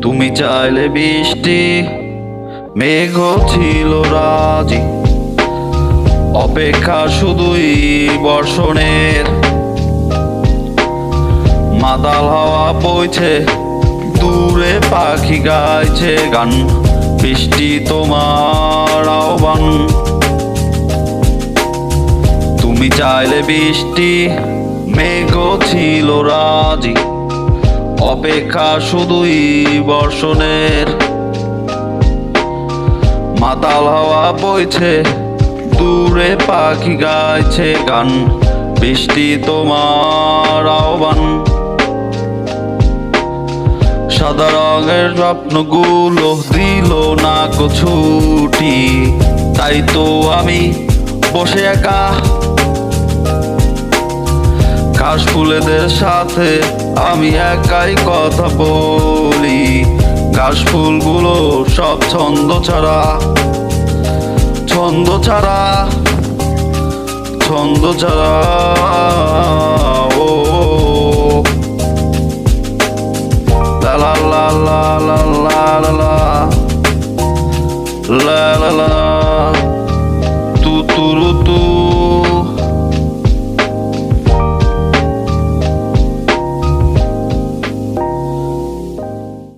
তুমি চাইলে বৃষ্টি, মেঘ ছিল রাজি, অপেক্ষা শুধুই বর্ষণের। মাতাল হাওয়া বইছে, দূরে পাখি গাইছে গান, বৃষ্টি তোমার আহ্বান। তুমি চাইলে বৃষ্টি, মেঘ ছিল রাজি, অপেক্ষা শুধুই বর্ষণের। মাতাল হাওয়া বইছে, দূরে পাখি গাইছে গান, বৃষ্টি তোমার আহ্বান। সাদা রঙের স্বপ্নগুলো দিল না কো ছুটি, তাই তো আমি বসে একা। কাশ ফুলেদের সাথে আমি একাই কথা বলি, ঘাস ফুলগুলো সব ছন্দ ছাড়া, ছন্দ ছাড়া, ছন্দ ছাড়া। ও লা লা লা লা লা লা লা লা লা